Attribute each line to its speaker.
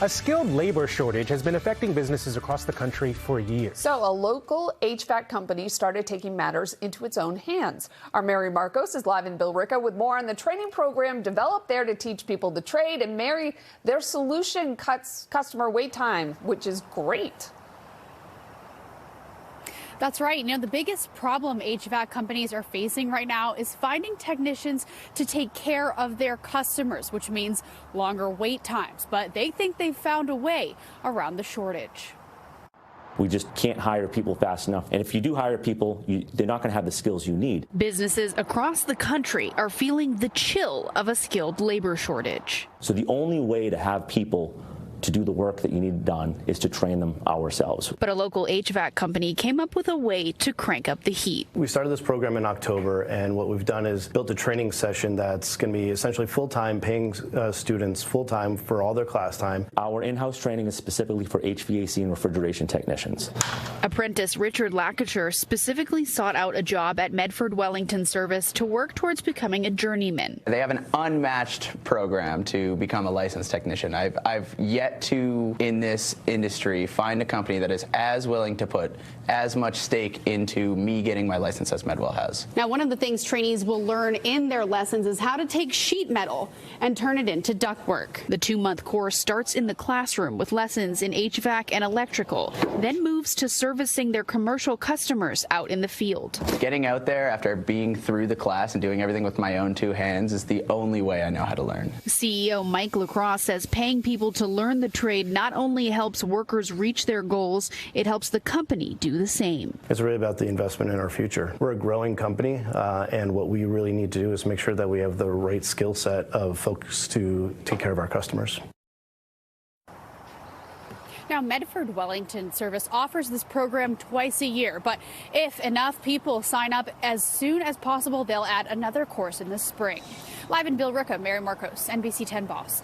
Speaker 1: A skilled labor shortage has been affecting businesses across the country for years.
Speaker 2: So a local HVAC company started taking matters into its own hands. Our Mary Marcos is live in Billerica with more on the training program developed there to teach people the trade. And Mary, their solution cuts customer wait time, which is great.
Speaker 3: That's right. You know, the biggest problem HVAC companies are facing right now is finding technicians to take care of their customers, which means longer wait times. But they think they've found a way around the shortage.
Speaker 4: We just can't hire people fast enough. And if you do hire people, they're not going to have the skills you need.
Speaker 3: Businesses across the country are feeling the chill of a skilled labor shortage.
Speaker 4: So the only way to have people to do the work that you need done is to train them ourselves.
Speaker 3: But a local HVAC company came up with a way to crank up the heat.
Speaker 5: We started this program in October, and what we've done is built a training session that's going to be essentially full-time, paying students full-time for all their class time.
Speaker 4: Our in-house training is specifically for HVAC and refrigeration technicians.
Speaker 3: Apprentice Richard Lacouture specifically sought out a job at Medford Wellington Service to work towards becoming a journeyman.
Speaker 6: They have an unmatched program to become a licensed technician. I've yet to, in this industry, find a company that is as willing to put as much stake into me getting my license as Medwell has.
Speaker 7: Now, one of the things trainees will learn in their lessons is how to take sheet metal and turn it into ductwork.
Speaker 3: The 2-month course starts in the classroom with lessons in HVAC and electrical, then moves to servicing their commercial customers out in the field.
Speaker 6: Getting out there after being through the class and doing everything with my own 2 hands is the only way I know how to learn.
Speaker 3: CEO Mike LaCroix says paying people to learn the trade not only helps workers reach their goals, it helps the company do the same.
Speaker 5: It's really about the investment in our future. We're a growing company, and what we really need to do is make sure that we have the right skill set of folks to take care of our customers.
Speaker 3: Now, Medford Wellington Service offers this program twice a year, but if enough people sign up as soon as possible, they'll add another course in the spring. Live in Billerica, Mary Marcos, NBC 10 Boston.